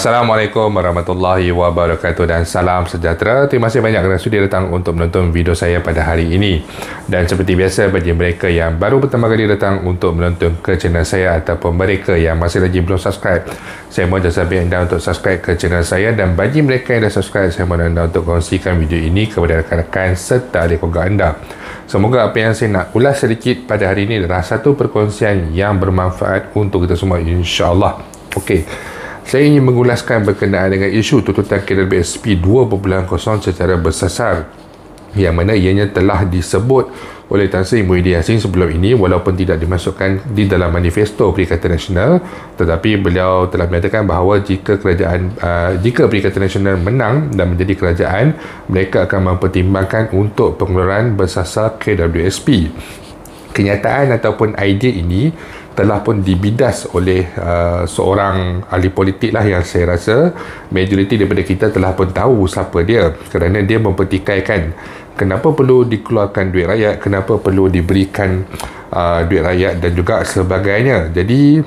Assalamualaikum warahmatullahi wabarakatuh dan salam sejahtera. Terima kasih banyak kerana sudi datang untuk menonton video saya pada hari ini. Dan seperti biasa, bagi mereka yang baru pertama kali datang untuk menonton ke channel saya ataupun mereka yang masih lagi belum subscribe, saya mohon jasa anda untuk subscribe ke channel saya. Dan bagi mereka yang dah subscribe, saya mohon anda untuk kongsikan video ini kepada rakan-rakan serta ahli keluarga anda. Semoga apa yang saya nak ulas sedikit pada hari ini adalah satu perkongsian yang bermanfaat untuk kita semua, insya-Allah. Okey. Saya ingin mengulaskan berkenaan dengan isu tuntutan KWSP 2.0 secara bersasar, yang mana ianya telah disebut oleh Tan Sri Muhyiddin Yassin sebelum ini, walaupun tidak dimasukkan di dalam manifesto Perikatan Nasional, tetapi beliau telah menyatakan bahawa jika Perikatan Nasional menang dan menjadi kerajaan, mereka akan mempertimbangkan untuk pengeluaran bersasar KWSP. Kenyataan ataupun idea ini telah pun dibidas oleh seorang ahli politik lah, yang saya rasa majoriti daripada kita telah pun tahu siapa dia, kerana dia mempertikaikan kenapa perlu dikeluarkan duit rakyat, kenapa perlu diberikan duit rakyat dan juga sebagainya. Jadi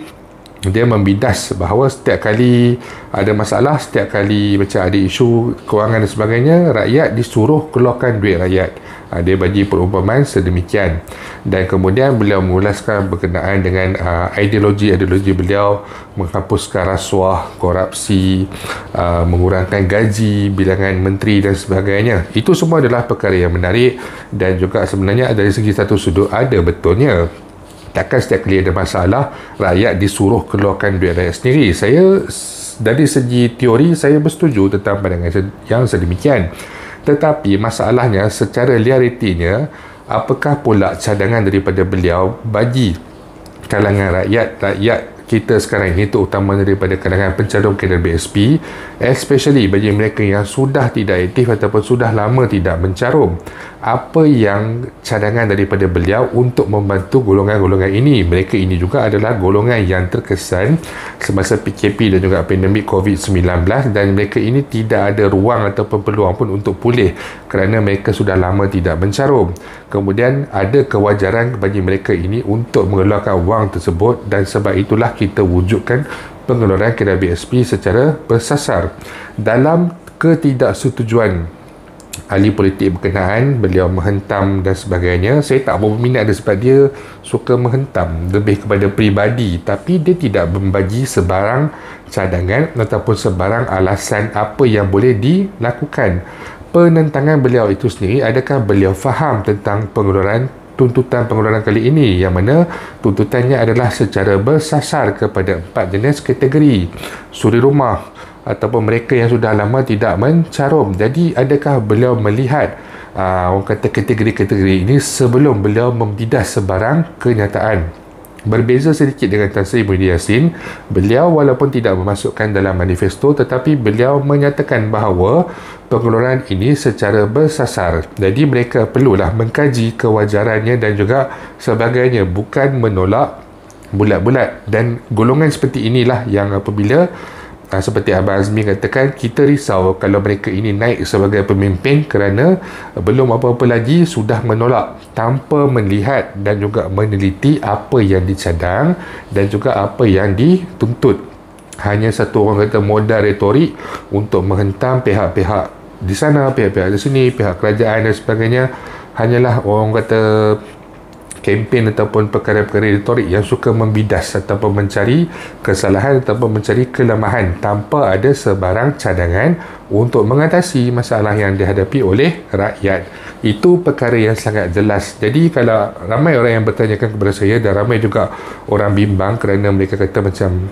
dia membidas bahawa setiap kali ada masalah, setiap kali macam ada isu kewangan dan sebagainya, rakyat disuruh keluarkan duit rakyat. Dia bagi perumpamaan sedemikian. Dan kemudian beliau mengulaskan berkenaan dengan ideologi beliau menghapuskan rasuah, korupsi, mengurangkan gaji bilangan menteri dan sebagainya. Itu semua adalah perkara yang menarik, dan juga sebenarnya dari segi satu sudut ada betulnya. Takkan setiap kali ada masalah, rakyat disuruh keluarkan duit rakyat sendiri. Saya dari segi teori saya bersetuju tentang pandangan yang sedemikian. Tetapi masalahnya secara realitinya, apakah pula cadangan daripada beliau bagi kalangan rakyat kita sekarang ini, terutama daripada kalangan pencarum KWSP, especially bagi mereka yang sudah tidak aktif ataupun sudah lama tidak mencarum. Apa yang cadangan daripada beliau untuk membantu golongan-golongan ini? Mereka ini juga adalah golongan yang terkesan semasa PKP dan juga pandemik COVID-19, dan mereka ini tidak ada ruang ataupun peluang pun untuk pulih kerana mereka sudah lama tidak mencarum. Kemudian ada kewajaran bagi mereka ini untuk mengeluarkan wang tersebut, dan sebab itulah kita wujudkan pengeluaran KWSP secara bersasar. Dalam ketidaksetujuan ahli politik berkenaan, beliau menghentam dan sebagainya, saya tak berminat dia sebab dia suka menghentam lebih kepada peribadi, tapi dia tidak membagi sebarang cadangan ataupun sebarang alasan apa yang boleh dilakukan. Penentangan beliau itu sendiri, adakah beliau faham tentang tuntutan pengeluaran kali ini, yang mana tuntutannya adalah secara bersasar kepada 4 jenis kategori suri rumah ataupun mereka yang sudah lama tidak mencarum. Jadi adakah beliau melihat orang kata kategori-kategori ini sebelum beliau membidas sebarang kenyataan? Berbeza sedikit dengan Tan Sri Muhyiddin Yassin, beliau walaupun tidak memasukkan dalam manifesto, tetapi beliau menyatakan bahawa pengeluaran ini secara bersasar. Jadi mereka perlulah mengkaji kewajarannya dan juga sebagainya, bukan menolak bulat-bulat. Dan golongan seperti inilah yang apabila seperti Abang Azmi katakan, kita risau kalau mereka ini naik sebagai pemimpin kerana belum apa-apa lagi sudah menolak tanpa melihat dan juga meneliti apa yang dicadang dan juga apa yang dituntut. Hanya satu orang kata modal retorik untuk menghentam pihak-pihak di sana, pihak-pihak di sini, pihak kerajaan dan sebagainya. Hanyalah orang kata kempen ataupun perkara-perkara retorik yang suka membidas ataupun mencari kesalahan ataupun mencari kelemahan tanpa ada sebarang cadangan untuk mengatasi masalah yang dihadapi oleh rakyat. Itu perkara yang sangat jelas. Jadi kalau ramai orang yang bertanyakan kepada saya, dan ramai juga orang bimbang kerana mereka kata macam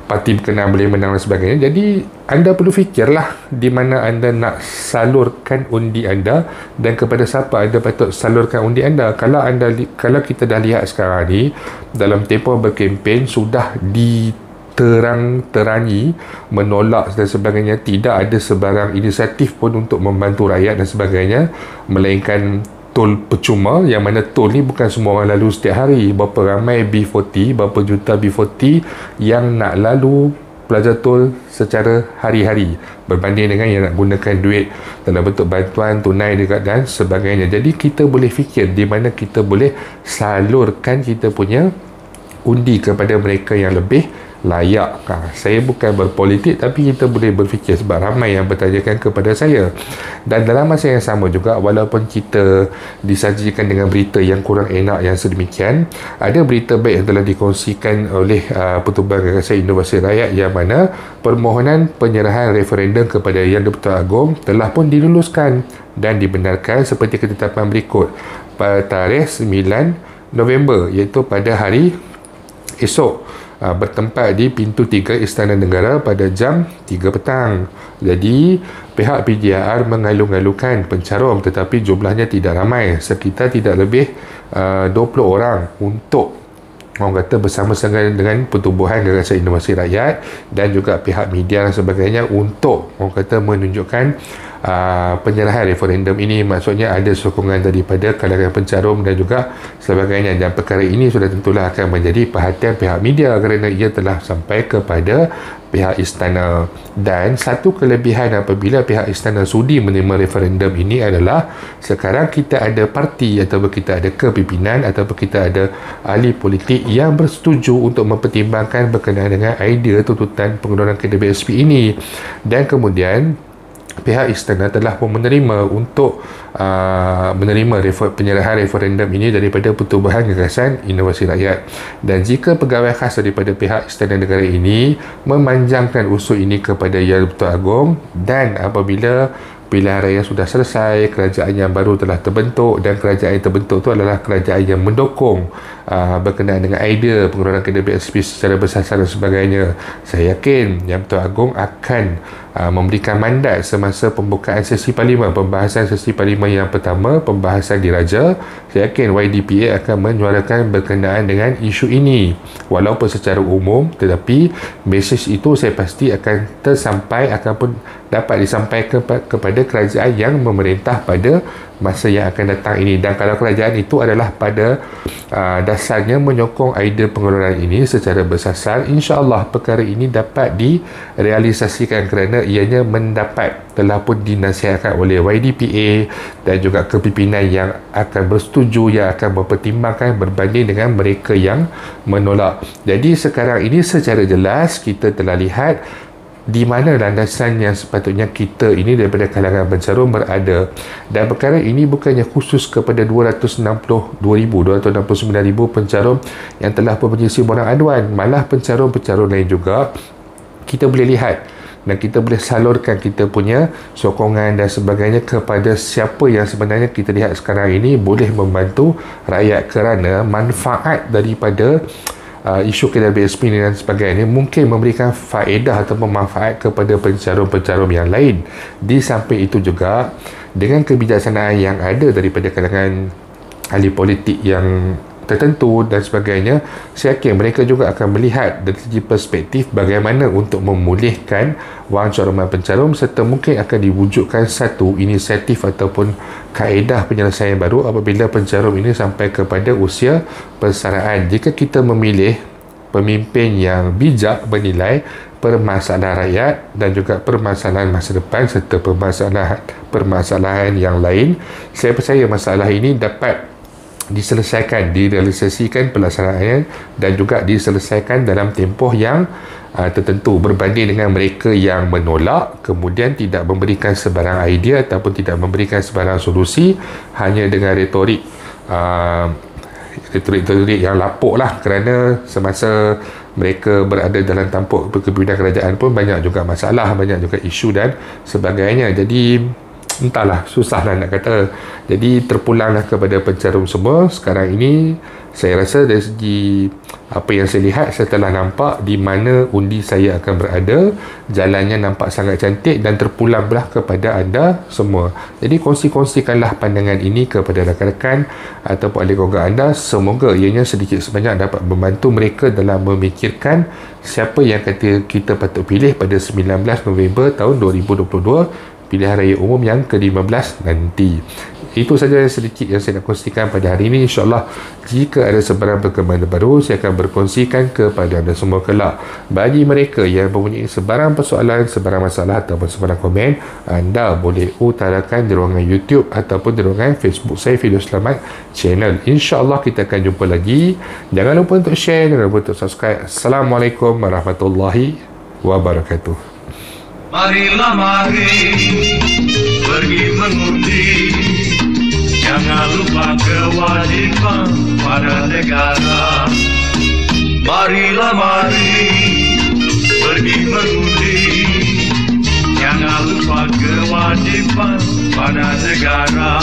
parti berkenaan boleh menang dan sebagainya. Jadi anda perlu fikirlah di mana anda nak salurkan undi anda dan kepada siapa anda patut salurkan undi anda. Kalau kita dah lihat sekarang ni, dalam tempoh berkempen sudah diterang-terangi menolak dan sebagainya, tidak ada sebarang inisiatif pun untuk membantu rakyat dan sebagainya, melainkan tol percuma, yang mana tol ni bukan semua orang lalu setiap hari. Berapa ramai B40, berapa juta B40 yang nak lalu pelajar tol secara hari-hari berbanding dengan yang nak gunakan duit dalam bentuk bantuan tunai dekat dan sebagainya. Jadi kita boleh fikir di mana kita boleh salurkan kita punya undi kepada mereka yang lebih layak. Saya bukan berpolitik, tapi kita boleh berfikir sebab ramai yang bertanyakan kepada saya. Dan dalam masa yang sama juga, walaupun kita disajikan dengan berita yang kurang enak yang sedemikian, ada berita baik yang telah dikongsikan oleh Pertubuhan Gagasan Inovasi Rakyat, yang mana permohonan penyerahan referendum kepada Yang di-Pertuan Agong telah pun diluluskan dan dibenarkan seperti ketetapan berikut pada tarikh 9 November, iaitu pada hari esok, bertempat di pintu 3 Istana Negara pada jam 3 petang. Jadi pihak PGR mengalu-alukan pencarum, tetapi jumlahnya tidak ramai, sekitar tidak lebih 20 orang, untuk orang kata bersama-sama dengan Pertubuhan Gagasan Inovasi Rakyat dan juga pihak media dan sebagainya, untuk orang kata menunjukkan penyerahan referendum ini. Maksudnya ada sokongan daripada kalangan pencarum dan juga sebagainya, dan perkara ini sudah tentulah akan menjadi perhatian pihak media kerana ia telah sampai kepada pihak istana. Dan satu kelebihan apabila pihak istana sudi menerima referendum ini adalah sekarang kita ada parti ataupun kita ada kepimpinan ataupun kita ada ahli politik yang bersetuju untuk mempertimbangkan berkenaan dengan idea tuntutan pengunduran kedai BSP ini. Dan kemudian pihak istana telah pun menerima untuk menerima penyerahan referendum ini daripada Pertubuhan Gagasan Inovasi Rakyat. Dan jika pegawai khas daripada pihak Istana Negara ini memanjangkan usul ini kepada Yang di-Pertuan Agong, dan apabila pilihan raya sudah selesai, kerajaan yang baru telah terbentuk, dan kerajaan yang terbentuk itu adalah kerajaan yang mendukung berkenaan dengan idea pengurusan kedai BSP secara bersasar dan sebagainya, saya yakin Yang di-Pertuan Agong akan memberikan mandat semasa pembukaan sesi parlimen, pembahasan sesi parlimen yang pertama, pembahasan diraja. Saya yakin YDPA akan menyuarakan berkenaan dengan isu ini, walaupun secara umum, tetapi mesej itu saya pasti akan tersampai, akan pun dapat disampaikan kepada kerajaan yang memerintah pada masa yang akan datang ini. Dan kalau kerajaan itu adalah pada dasarnya menyokong idea pengeluaran ini secara bersasar, insya-Allah perkara ini dapat direalisasikan kerana ianya telah pun dinasihatkan oleh YDPA dan juga kepimpinan yang akan bersetuju, yang akan mempertimbangkan berbanding dengan mereka yang menolak. Jadi sekarang ini secara jelas kita telah lihat di mana landasan yang sepatutnya kita ini daripada kalangan pencarum berada. Dan perkara ini bukannya khusus kepada 269,000 pencarum yang telah pun menyisi borang aduan, malah pencarum-pencarum lain juga kita boleh lihat dan kita boleh salurkan kita punya sokongan dan sebagainya kepada siapa yang sebenarnya kita lihat sekarang ini boleh membantu rakyat, kerana manfaat daripada isu kedai BSP dan sebagainya mungkin memberikan faedah atau manfaat kepada pencarum-pencarum yang lain. Di samping itu juga, dengan kebijaksanaan yang ada daripada kalangan ahli politik yang tertentu dan sebagainya, saya yakin mereka juga akan melihat dari segi perspektif bagaimana untuk memulihkan wang coroman pencarum, serta mungkin akan diwujudkan satu inisiatif ataupun kaedah penyelesaian baru apabila pencarum ini sampai kepada usia persaraan. Jika kita memilih pemimpin yang bijak menilai permasalahan rakyat dan juga permasalahan masa depan serta permasalahan yang lain, saya percaya masalah ini dapat diselesaikan, direalisasikan pelaksanaannya dan juga diselesaikan dalam tempoh yang tertentu, berbanding dengan mereka yang menolak kemudian tidak memberikan sebarang idea ataupun tidak memberikan sebarang solusi hanya dengan retorik yang lapuk lah, kerana semasa mereka berada dalam tampuk kepimpinan kerajaan pun banyak juga masalah, banyak juga isu dan sebagainya. Jadi entahlah, susahlah nak kata. Jadi terpulanglah kepada pencarum semua. Sekarang ini saya rasa dari segi apa yang saya lihat, saya telah nampak di mana undi saya akan berada, jalannya nampak sangat cantik dan terpulanglah kepada anda semua. Jadi kongsi-kongsikanlah pandangan ini kepada rakan-rakan ataupun ahli keluarga anda. Semoga ianya sedikit sebanyak dapat membantu mereka dalam memikirkan siapa yang kita patut pilih pada 19 November tahun 2022, pilihan raya umum yang ke-15 nanti. Itu saja sedikit yang saya nak kongsikan pada hari ini. InsyaAllah jika ada sebarang perkembangan baru, saya akan berkongsikan kepada anda semua kelak. Bagi mereka yang mempunyai sebarang persoalan, sebarang masalah ataupun sebarang komen, anda boleh utarakan di ruangan YouTube ataupun di ruangan Facebook saya, Video Selamat Channel. InsyaAllah kita akan jumpa lagi. Jangan lupa untuk share, jangan lupa untuk subscribe. Assalamualaikum warahmatullahi wabarakatuh. Marilah mari pergi mengundi, jangan lupa kewajiban pada negara. Marilah mari pergi mengundi, jangan lupa kewajiban pada negara.